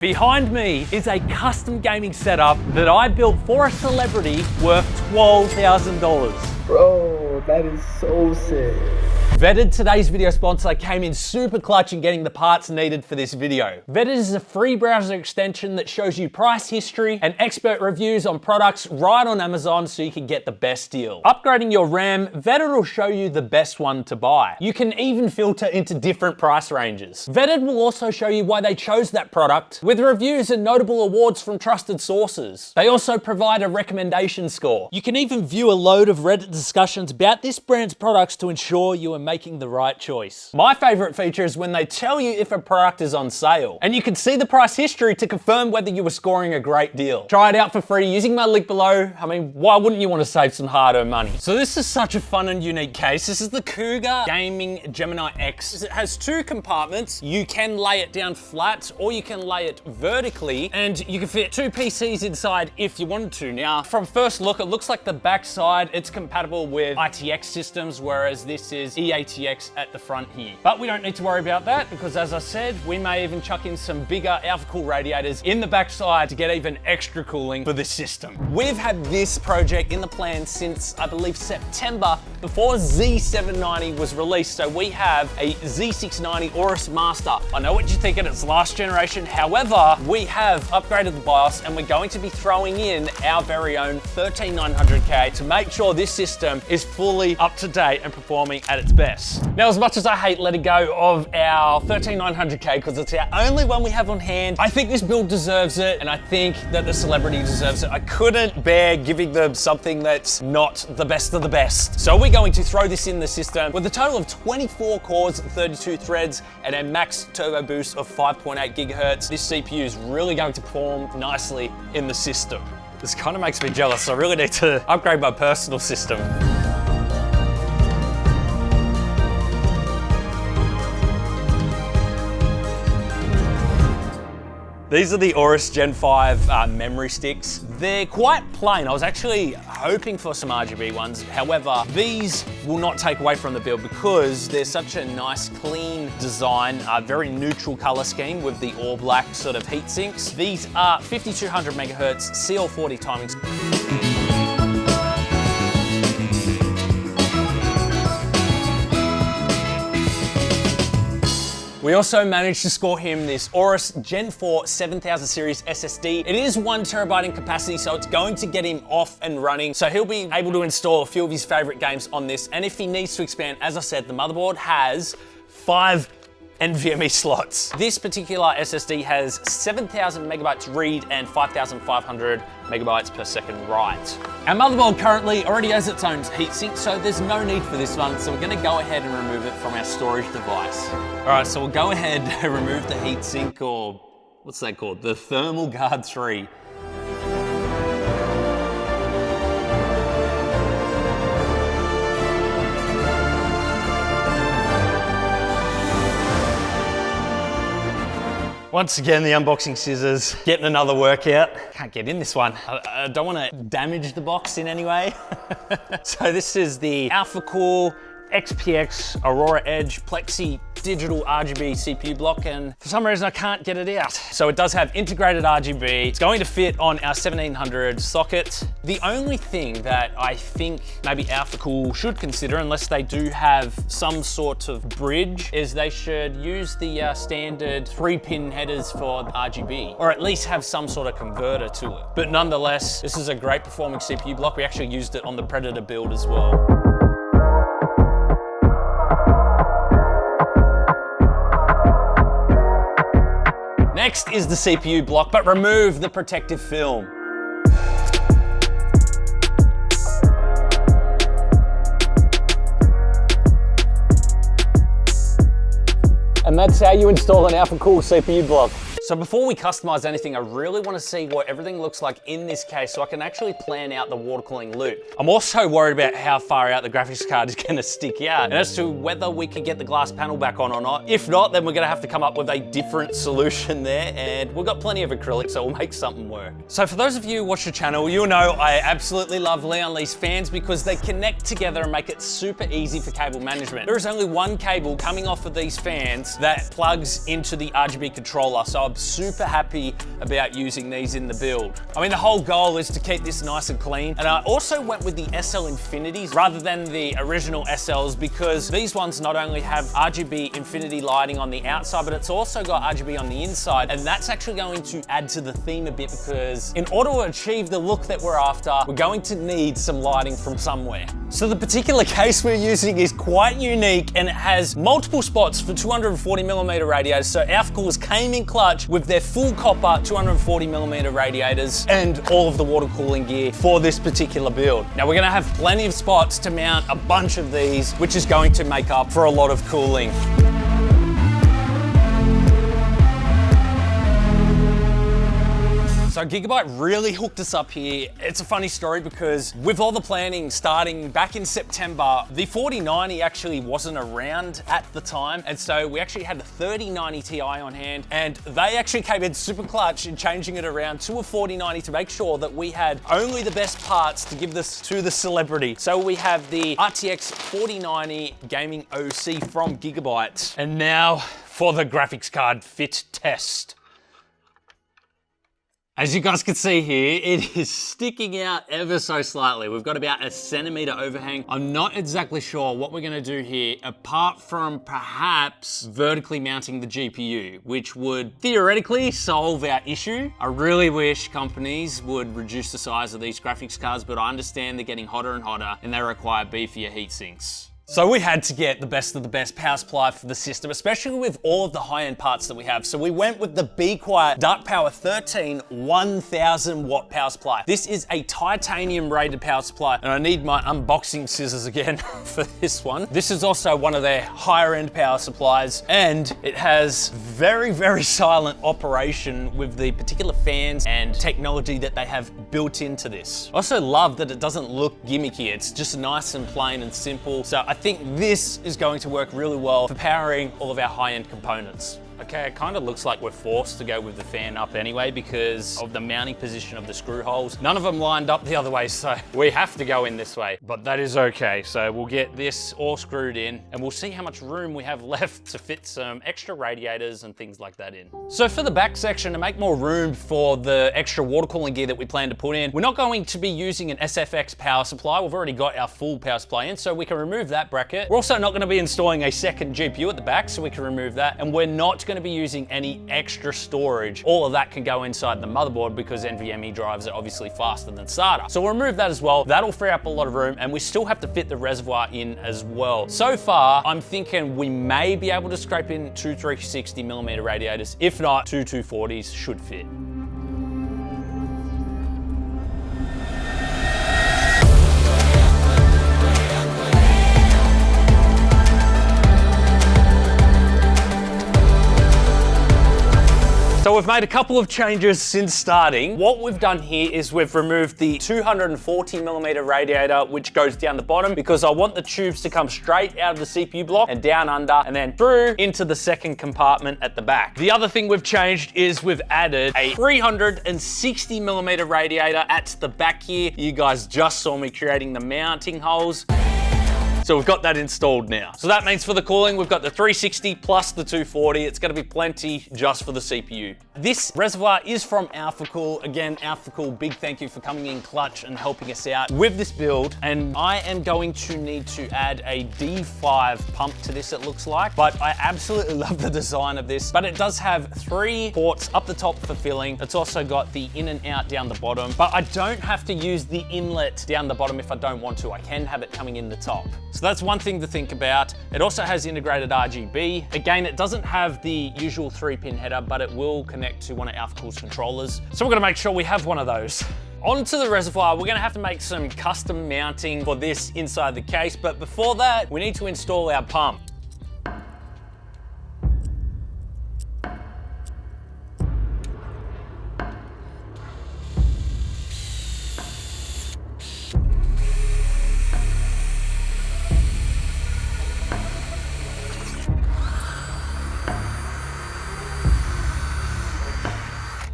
Behind me is a custom gaming setup that I built for a celebrity worth $12,000. Bro, that is so sick. Vetted, today's video sponsor, came in super clutch in getting the parts needed for this video. Vetted is a free browser extension that shows you price history and expert reviews on products right on Amazon so you can get the best deal. Upgrading your RAM, Vetted will show you the best one to buy. You can even filter into different price ranges. Vetted will also show you why they chose that product with reviews and notable awards from trusted sources. They also provide a recommendation score. You can even view a load of Reddit discussions about this brand's products to ensure you are making the right choice. My favorite feature is when they tell you if a product is on sale, and you can see the price history to confirm whether you were scoring a great deal. Try it out for free using my link below. I mean, why wouldn't you want to save some hard-earned money? So this is such a fun and unique case. This is the Cougar Gemini X. It has two compartments. You can lay it down flat or you can lay it vertically, and you can fit two PCs inside if you wanted to. Now, from first look, it looks like the back side, it's compatible with RTX systems, whereas this is RTX at the front here. But we don't need to worry about that because, as I said, we may even chuck in some bigger Alphacool radiators in the backside to get even extra cooling for this system. We've had this project in the plan since, I believe, September, before Z790 was released. So we have a Z690 Aorus Master. I know what you're thinking, it's last generation. However, we have upgraded the BIOS and we're going to be throwing in our very own 13900K to make sure this system is fully up to date and performing at its best. Now, as much as I hate letting go of our 13900K because it's our only one we have on hand, I think this build deserves it, and I think that the celebrity deserves it. I couldn't bear giving them something that's not the best of the best. So we're going to throw this in the system with a total of 24 cores, 32 threads, and a max turbo boost of 5.8 gigahertz. This CPU is really going to perform nicely in the system. This kind of makes me jealous. I really need to upgrade my personal system. These are the Aorus Gen 5 memory sticks. They're quite plain. I was actually hoping for some RGB ones. However, these will not take away from the build because they're such a nice, clean design, very neutral color scheme with the all black sort of heat sinks. These are 5200 megahertz CL40 timings. We also managed to score him this Aorus Gen 4 7000 series SSD. It is 1 terabyte in capacity, so it's going to get him off and running. So he'll be able to install a few of his favorite games on this. And if he needs to expand, as I said, the motherboard has 5 NVMe slots. This particular SSD has 7,000 megabytes read and 5,500 megabytes per second write. Our motherboard currently already has its own heatsink, so there's no need for this one. So we're gonna go ahead and remove it from our storage device. All right, so we'll go ahead and remove the heatsink, or what's that called? The thermal guard 3. Once again, the unboxing scissors, getting another workout. Can't get in this one. I don't want to damage the box in any way. So this is the Alphacool XPX Aurora Edge Plexi digital RGB CPU block, and for some reason I can't get it out. So it does have integrated RGB. It's going to fit on our 1700 socket. The only thing that I think maybe Alphacool should consider, unless they do have some sort of bridge, is they should use the standard 3-pin headers for RGB, or at least have some sort of converter to it. But nonetheless, this is a great performing CPU block. We actually used it on the Predator build as well. Next is the CPU block, but remove the protective film. And that's how you install an Alphacool CPU block. So before we customize anything, I really want to see what everything looks like in this case so I can actually plan out the water cooling loop. I'm also worried about how far out the graphics card is going to stick out, and as to whether we can get the glass panel back on or not. If not, then we're going to have to come up with a different solution there, and we've got plenty of acrylic, so we'll make something work. So for those of you who watch the channel, you'll know I absolutely love Leon Lee's fans because they connect together and make it super easy for cable management. There is only one cable coming off of these fans that plugs into the RGB controller, so I'm super happy about using these in the build. I mean, the whole goal is to keep this nice and clean. And I also went with the SL Infinities rather than the original SLs because these ones not only have RGB infinity lighting on the outside, but it's also got RGB on the inside. And that's actually going to add to the theme a bit because in order to achieve the look that we're after, we're going to need some lighting from somewhere. So the particular case we're using is quite unique and it has multiple spots for 240mm radiators. So Alphacool came in clutch with their full copper 240mm radiators and all of the water cooling gear for this particular build. Now we're gonna have plenty of spots to mount a bunch of these, which is going to make up for a lot of cooling. So Gigabyte really hooked us up here. It's a funny story because with all the planning starting back in September, the 4090 actually wasn't around at the time. And so we actually had a 3090 Ti on hand and they actually came in super clutch in changing it around to a 4090 to make sure that we had only the best parts to give this to the celebrity. So we have the RTX 4090 Gaming OC from Gigabyte. And now for the graphics card fit test. As you guys can see here, it is sticking out ever so slightly. We've got about a centimeter overhang. I'm not exactly sure what we're gonna do here, apart from perhaps vertically mounting the GPU, which would theoretically solve our issue. I really wish companies would reduce the size of these graphics cards, but I understand they're getting hotter and hotter and they require beefier heat sinks. So we had to get the best of the best power supply for the system, especially with all of the high-end parts that we have. So we went with the Be Quiet Dark Power 13 1000 watt power supply. This is a titanium rated power supply, and I need my unboxing scissors again for this one. This is also one of their higher end power supplies, and it has very, very silent operation with the particular fans and technology that they have built into this. I also love that it doesn't look gimmicky. It's just nice and plain and simple. So I think this is going to work really well for powering all of our high-end components. Okay, it kind of looks like we're forced to go with the fan up anyway because of the mounting position of the screw holes. None of them lined up the other way, so we have to go in this way, but that is okay. So we'll get this all screwed in and we'll see how much room we have left to fit some extra radiators and things like that in. So for the back section, to make more room for the extra water cooling gear that we plan to put in, we're not going to be using an SFX power supply. We've already got our full power supply in, so we can remove that bracket. We're also not going to be installing a second GPU at the back, so we can remove that, and we're not going to be using any extra storage. All of that can go inside the motherboard because NVMe drives are obviously faster than SATA. So we'll remove that as well. That'll free up a lot of room, and we still have to fit the reservoir in as well. So far, I'm thinking we may be able to scrape in two 360mm radiators. If not, two 240s should fit. So we've made a couple of changes since starting. What we've done here is we've removed the 240mm radiator, which goes down the bottom because I want the tubes to come straight out of the CPU block and down under and then through into the second compartment at the back. The other thing we've changed is we've added a 360mm radiator at the back here. You guys just saw me creating the mounting holes. So we've got that installed now. So that means for the cooling, we've got the 360 plus the 240. It's gonna be plenty just for the CPU. This reservoir is from Alphacool. Again, Alphacool, big thank you for coming in clutch and helping us out with this build. And I am going to need to add a D5 pump to this, it looks like. But I absolutely love the design of this. But it does have 3 ports up the top for filling. It's also got the in and out down the bottom. But I don't have to use the inlet down the bottom if I don't want to. I can have it coming in the top. So that's one thing to think about. It also has integrated RGB. Again, it doesn't have the usual 3-pin header, but it will connect to one of Alphacool's controllers. So we're gonna make sure we have one of those. Onto the reservoir, we're gonna have to make some custom mounting for this inside the case, but before that, we need to install our pump.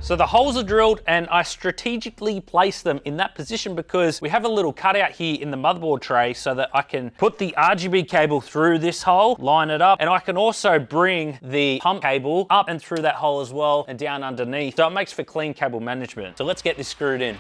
So the holes are drilled and I strategically place them in that position because we have a little cutout here in the motherboard tray so that I can put the RGB cable through this hole, line it up, and I can also bring the pump cable up and through that hole as well and down underneath. So it makes for clean cable management. So let's get this screwed in.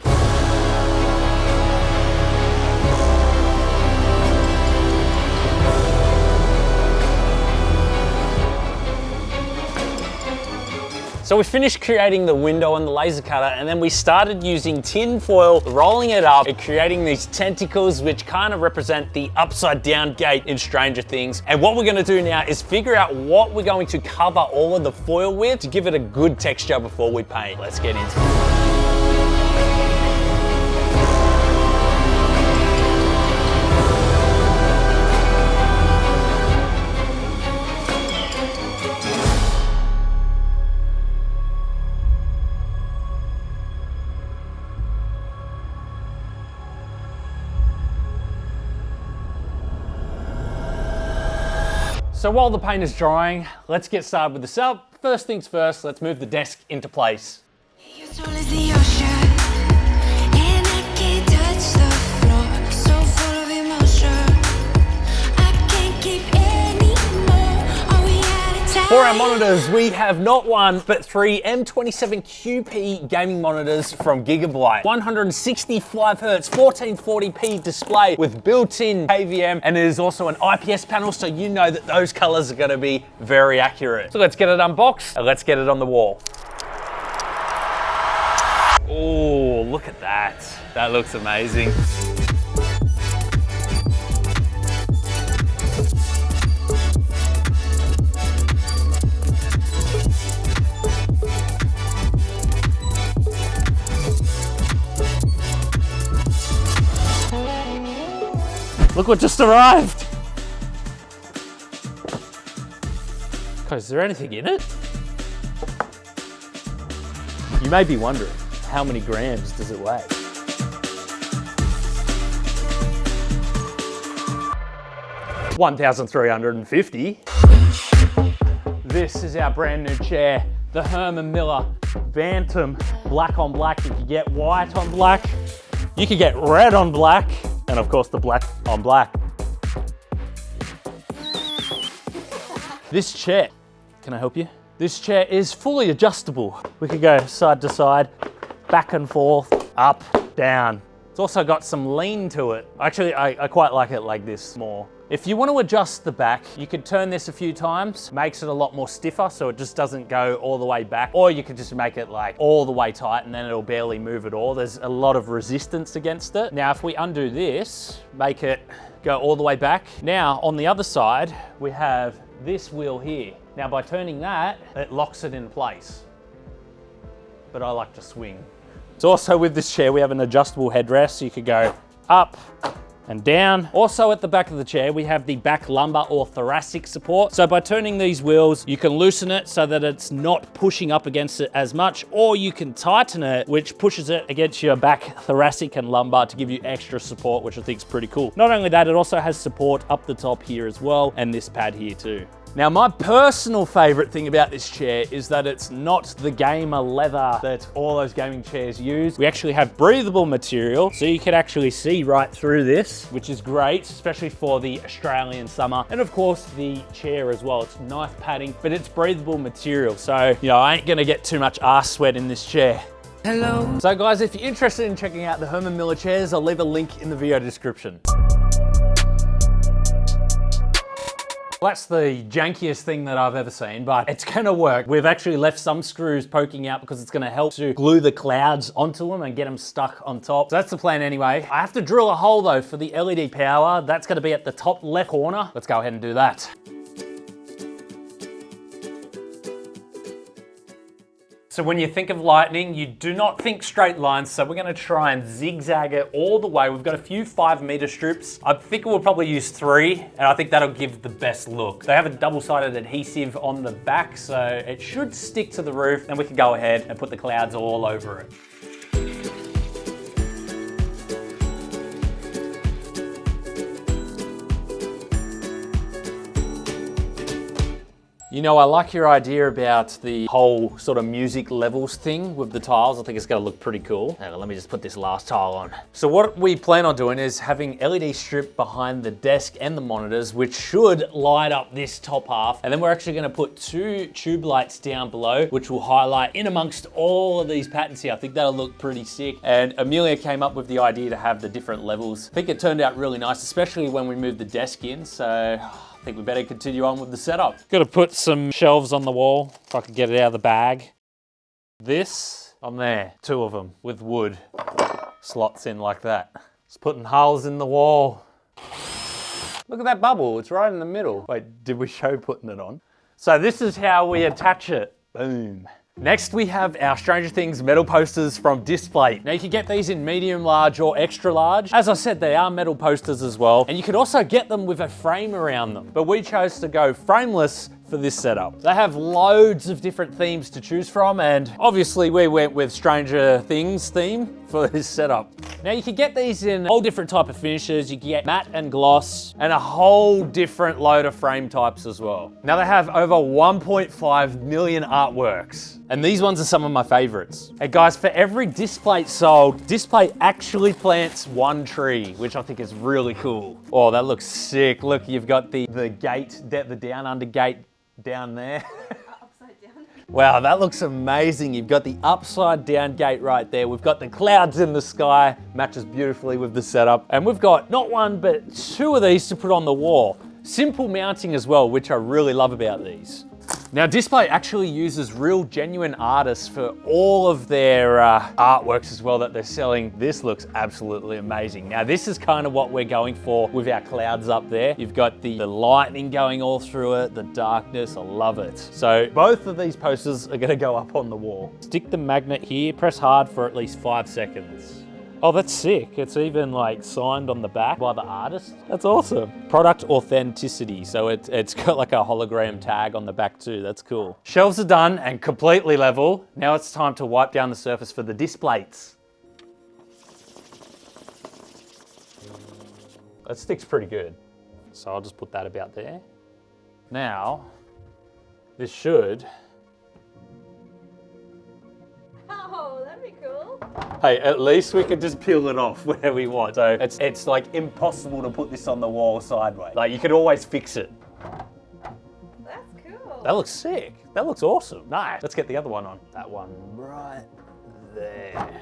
So we finished creating the window on the laser cutter, and then we started using tin foil, rolling it up and creating these tentacles, which kind of represent the upside down gate in Stranger Things. And what we're gonna do now is figure out what we're going to cover all of the foil with to give it a good texture before we paint. Let's get into it. So while the paint is drying, let's get started with the setup. First things first, let's move the desk into place. Your soul is the ocean, and I can't touch the floor. So full of emotion, I can't keep anymore. Are we out of time? For our monitors, we have not one, but three M27QP gaming monitors from Gigabyte. 165 Hz, 1440p display with built-in KVM, and it is also an IPS panel, so you know that those colors are gonna be very accurate. So let's get it unboxed and let's get it on the wall. Oh, look at that. That looks amazing. Look what just arrived. God, is there anything in it? You may be wondering, how many grams does it weigh? $1,350. This is our brand new chair, the Herman Miller Bantam black on black. You can get white on black, you can get red on black, and of course the black on black. This chair, can I help you? This chair is fully adjustable. We could go side to side, back and forth, up, down. It's also got some lean to it. Actually, I quite like it like this more. If you want to adjust the back, you could turn this a few times, makes it a lot more stiffer so it just doesn't go all the way back, or you could just make it like all the way tight and then it'll barely move at all. There's a lot of resistance against it. Now, if we undo this, make it go all the way back. Now, on the other side, we have this wheel here. Now, by turning that, it locks it in place. But I like to swing. So also with this chair, we have an adjustable headrest, so you could go up and down. Also at the back of the chair, we have the back lumbar or thoracic support. So by turning these wheels, you can loosen it so that it's not pushing up against it as much, or you can tighten it, which pushes it against your back thoracic and lumbar to give you extra support, which I think is pretty cool. Not only that, it also has support up the top here as well, and this pad here too. Now, my personal favorite thing about this chair is that it's not the gamer leather that all those gaming chairs use. We actually have breathable material, so you can actually see right through this, which is great, especially for the Australian summer. And of course, the chair as well. It's nice padding, but it's breathable material. So, you know, I ain't gonna get too much arse sweat in this chair. Hello. So guys, if you're interested in checking out the Herman Miller chairs, I'll leave a link in the video description. That's the jankiest thing that I've ever seen, but it's gonna work. We've actually left some screws poking out because it's gonna help to glue the clouds onto them and get them stuck on top. So that's the plan anyway. I have to drill a hole though for the LED power. That's gonna be at the top left corner. Let's go ahead and do that. So when you think of lightning, you do not think straight lines, so we're gonna try and zigzag it all the way. We've got a few 5-meter strips. I think we'll probably use 3, and I think that'll give the best look. They have a double-sided adhesive on the back, so it should stick to the roof, and we can go ahead and put the clouds all over it. You know, I like your idea about the whole sort of music levels thing with the tiles. I think it's gonna look pretty cool. Hang on, let me just put this last tile on. So what we plan on doing is having LED strip behind the desk and the monitors, which should light up this top half. And then we're actually gonna put 2 tube lights down below, which will highlight in amongst all of these patterns here. I think that'll look pretty sick. And Amelia came up with the idea to have the different levels. I think it turned out really nice, especially when we moved the desk in. So I think we better continue on with the setup. Got to put some shelves on the wall if I could get it out of the bag. This on there, 2 of them with wood. Slots in like that. Just putting holes in the wall. Look at that bubble, it's right in the middle. Wait, did we show putting it on? So this is how we attach it. Boom. Next, we have our Stranger Things metal posters from Display. Now you can get these in medium large or extra large. As I said, they are metal posters as well. And you could also get them with a frame around them. But we chose to go frameless for this setup. They have loads of different themes to choose from, and obviously we went with Stranger Things theme for this setup. Now you can get these in all different type of finishes. You can get matte and gloss and a whole different load of frame types as well. Now they have over 1.5 million artworks, and these ones are some of my favorites. Hey guys, for every Display sold, Display actually plants 1 tree, which I think is really cool. Oh, that looks sick. Look, you've got the gate, the down under gate down there. Upside down. Wow, that looks amazing. You've got the upside down gate right there. We've got the clouds in the sky, matches beautifully with the setup. And we've got not 1, but 2 of these to put on the wall. Simple mounting as well, which I really love about these. Now, Display actually uses real genuine artists for all of their artworks as well that they're selling. This looks absolutely amazing. Now, this is kind of what we're going for with our clouds up there. You've got the lightning going all through it, the darkness, I love it. So both of these posters are gonna go up on the wall. Stick the magnet here, press hard for at least 5 seconds. Oh, that's sick. It's even like signed on the back by the artist. That's awesome. Product authenticity. So it's got like a hologram tag on the back too. That's cool. Shelves are done and completely level. Now it's time to wipe down the surface for the displays. That sticks pretty good. So I'll just put that about there. Now, this should. Oh, that'd be cool. Hey, at least we could just peel it off where we want. So it's like impossible to put this on the wall sideways. Like you could always fix it. That's cool. That looks sick. That looks awesome. Nice. Let's get the other one on. That one right there.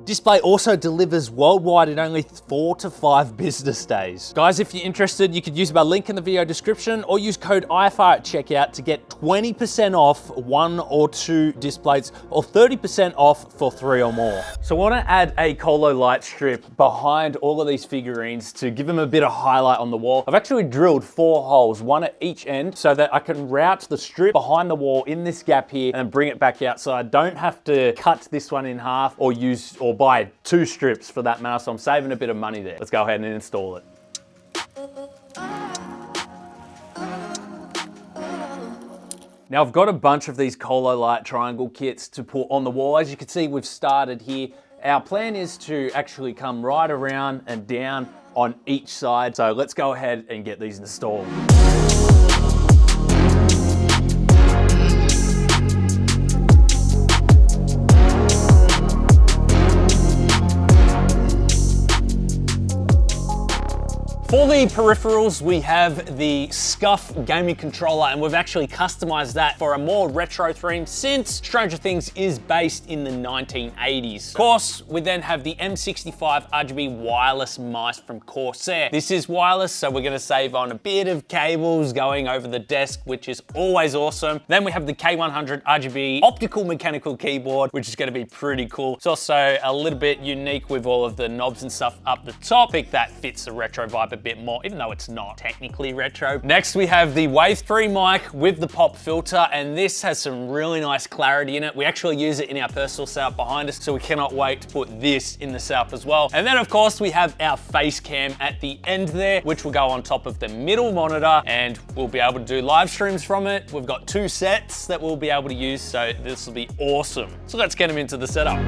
Display also delivers worldwide in only 4 to 5 business days. Guys, if you're interested, you could use my link in the video description or use code IFR at checkout to get 20% off 1 or 2 displays or 30% off for 3 or more. So I want to add a colo light strip behind all of these figurines to give them a bit of highlight on the wall. I've actually drilled 4 holes, 1 at each end, so that I can route the strip behind the wall in this gap here and bring it back out so I don't have to cut this one in half or buy 2 strips for that matter, so I'm saving a bit of money there. Let's go ahead and install it. Now I've got a bunch of these Colo Light triangle kits to put on the wall. As you can see, we've started here. Our plan is to actually come right around and down on each side. So let's go ahead and get these installed. For the peripherals, we have the Scuff gaming controller, and we've actually customized that for a more retro theme since Stranger Things is based in the 1980s. Of course, we then have the M65 RGB wireless mice from Corsair. This is wireless, so we're gonna save on a bit of cables going over the desk, which is always awesome. Then we have the K100 RGB optical mechanical keyboard, which is gonna be pretty cool. It's also a little bit unique with all of the knobs and stuff up the top. I think that fits the retro vibe a bit more, even though it's not technically retro. Next, we have the Wave 3 mic with the pop filter, and this has some really nice clarity in it. We actually use it in our personal setup behind us, so we cannot wait to put this in the setup as well. And then of course, we have our face cam at the end there, which will go on top of the middle monitor, and we'll be able to do live streams from it. We've got 2 sets that we'll be able to use, so this will be awesome. So let's get them into the setup.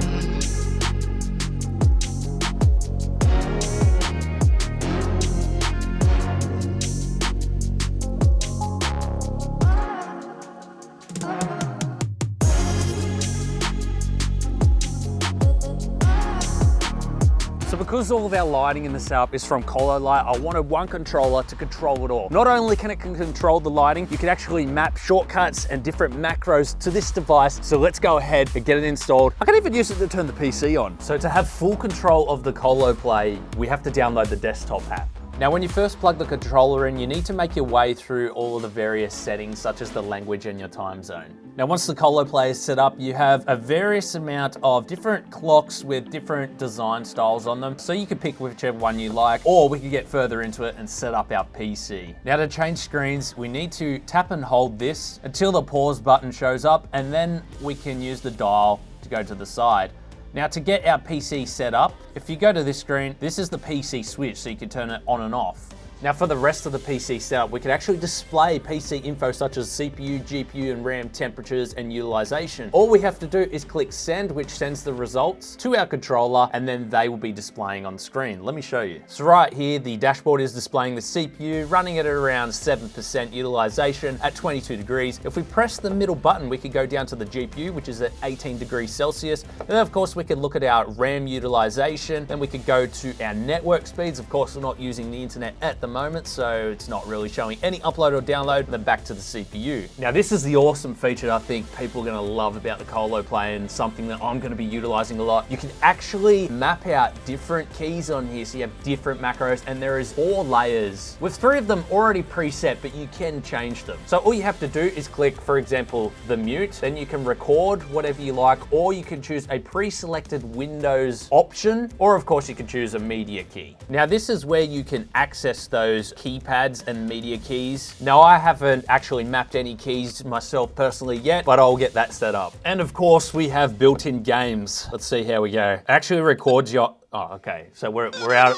So because all of our lighting in the setup is from Colo Light, I wanted one controller to control it all. Not only can it control the lighting, you can actually map shortcuts and different macros to this device. So let's go ahead and get it installed. I can even use it to turn the PC on. So to have full control of the Colo Play, we have to download the desktop app. Now, when you first plug the controller in, you need to make your way through all of the various settings, such as the language and your time zone. Now, once the Colo Play is set up, you have a various amount of different clocks with different design styles on them. So you can pick whichever one you like, or we can get further into it and set up our PC. Now, to change screens, we need to tap and hold this until the pause button shows up, and then we can use the dial to go to the side. Now, to get our PC set up, if you go to this screen, this is the PC switch, so you can turn it on and off. Now, for the rest of the PC setup, we can actually display PC info such as CPU, GPU, and RAM temperatures and utilization. All we have to do is click send, which sends the results to our controller, and then they will be displaying on screen. Let me show you. So right here, the dashboard is displaying the CPU, running at around 7% utilization at 22 degrees. If we press the middle button, we could go down to the GPU, which is at 18 degrees Celsius. And then of course, we could look at our RAM utilization. Then we could go to our network speeds. Of course, we're not using the internet at the moment, so it's not really showing any upload or download. Then back to the CPU. Now, this is the awesome feature I think people are gonna love about the Colo Play, and something that I'm gonna be utilizing a lot. You can actually map out different keys on here, so you have different macros, and there is 4 layers with 3 of them already preset, but you can change them. So all you have to do is click, for example, the mute, then you can record whatever you like, or you can choose a pre-selected Windows option, or of course you can choose a media key. Now, this is where you can access those keypads and media keys. Now, I haven't actually mapped any keys myself personally yet, but I'll get that set up. And of course, we have built-in games. Let's see how we go. It actually records your, oh, okay. So we're out.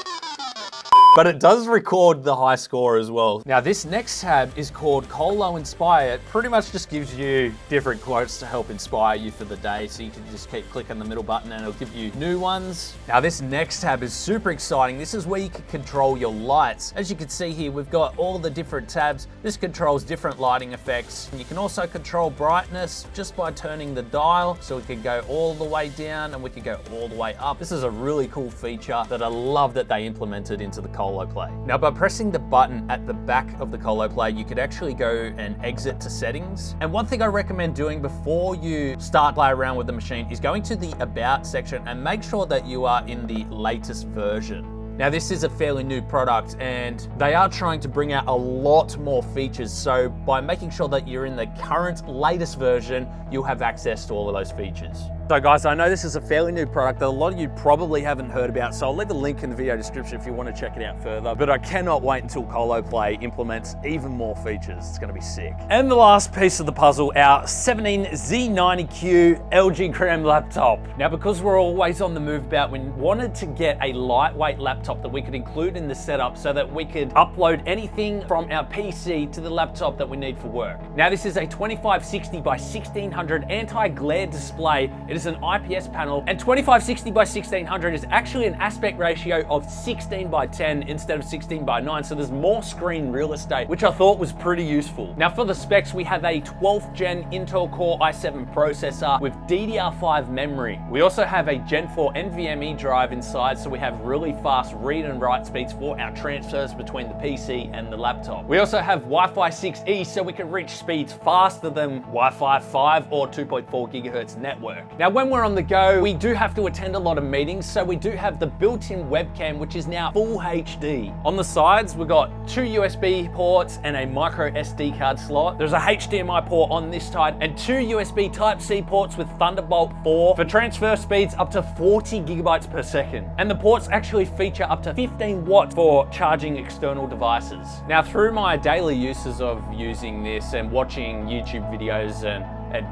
But it does record the high score as well. Now, this next tab is called Colo Inspire. It pretty much just gives you different quotes to help inspire you for the day. So you can just keep clicking the middle button and it'll give you new ones. Now, this next tab is super exciting. This is where you can control your lights. As you can see here, we've got all the different tabs. This controls different lighting effects. And you can also control brightness just by turning the dial. So we can go all the way down and we can go all the way up. This is a really cool feature that I love that they implemented into the Colo Play. Now, by pressing the button at the back of the Colo Play, you could actually go and exit to settings. And one thing I recommend doing before you start play around with the machine is going to the About section and make sure that you are in the latest version. Now, this is a fairly new product and they are trying to bring out a lot more features. So by making sure that you're in the current latest version, you'll have access to all of those features. So guys, I know this is a fairly new product that a lot of you probably haven't heard about, so I'll leave a link in the video description if you want to check it out further, but I cannot wait until Colo Play implements even more features. It's going to be sick. And the last piece of the puzzle, our 17Z90Q LG Gram laptop. Now, because we're always on the move about, we wanted to get a lightweight laptop that we could include in the setup so that we could upload anything from our PC to the laptop that we need for work. Now, this is a 2560 by 1600 anti-glare display. It is an IPS panel, and 2560 by 1600 is actually an aspect ratio of 16 by 10 instead of 16 by 9, so there's more screen real estate, which I thought was pretty useful. Now, for the specs, we have a 12th gen Intel Core i7 processor with DDR5 memory. We also have a Gen 4 NVMe drive inside, so we have really fast read and write speeds for our transfers between the PC and the laptop. We also have Wi-Fi 6E, so we can reach speeds faster than Wi-Fi 5 or 2.4 gigahertz network. Now, when we're on the go, we do have to attend a lot of meetings, so we do have the built-in webcam, which is now full HD. On the sides, we've got 2 USB ports and a micro SD card slot. There's a HDMI port on this side and 2 USB Type-C ports with Thunderbolt 4 for transfer speeds up to 40 gigabytes per second. And the ports actually feature up to 15 watts for charging external devices. Now, through my daily uses of using this and watching YouTube videos and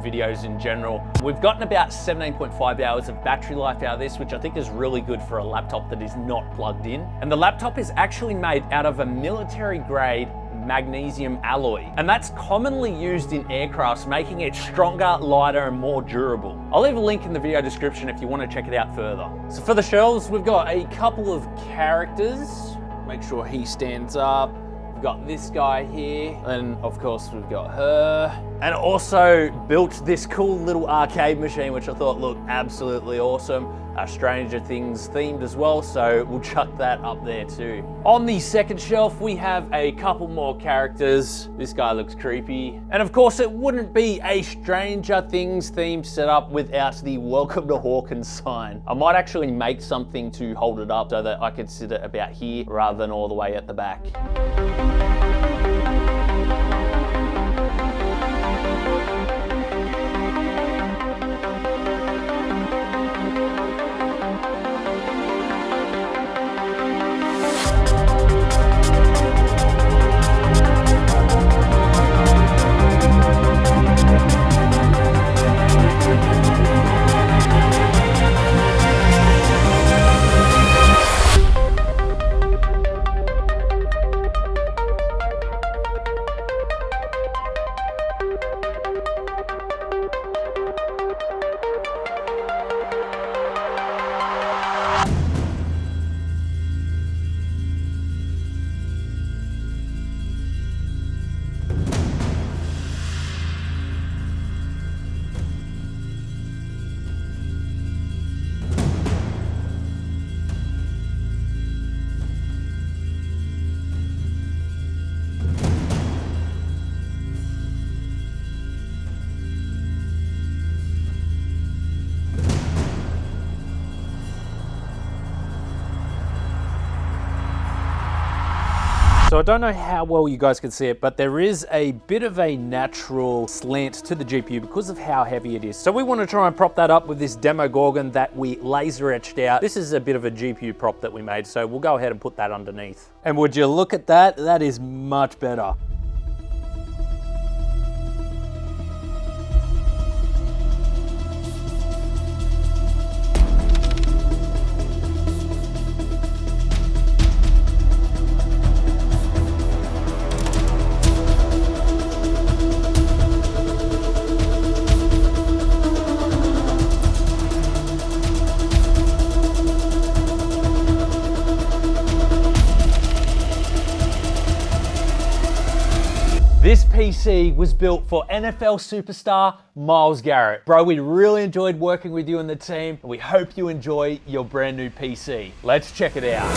videos in general, we've gotten about 17.5 hours of battery life out of this, which I think is really good for a laptop that is not plugged in. And the laptop is actually made out of a military grade magnesium alloy, and that's commonly used in aircrafts, making it stronger, lighter, and more durable. I'll leave a link in the video description if you want to check it out further. So for the shelves, we've got a couple of characters. Make sure he stands up. We've got this guy here, and of course we've got her. And also built this cool little arcade machine, which I thought looked absolutely awesome. Stranger Things themed as well, so we'll chuck that up there too. On the second shelf, we have a couple more characters. This guy looks creepy. And of course, it wouldn't be a Stranger Things themed setup without the Welcome to Hawkins sign. I might actually make something to hold it up so that I could sit it about here rather than all the way at the back. So I don't know how well you guys can see it, but there is a bit of a natural slant to the GPU because of how heavy it is. So we want to try and prop that up with this Demogorgon that we laser etched out. This is a bit of a GPU prop that we made, so we'll go ahead and put that underneath. And would you look at that? That is much better. This PC was built for NFL superstar Myles Garrett. Bro, we really enjoyed working with you and the team, and we hope you enjoy your brand new PC. Let's check it out.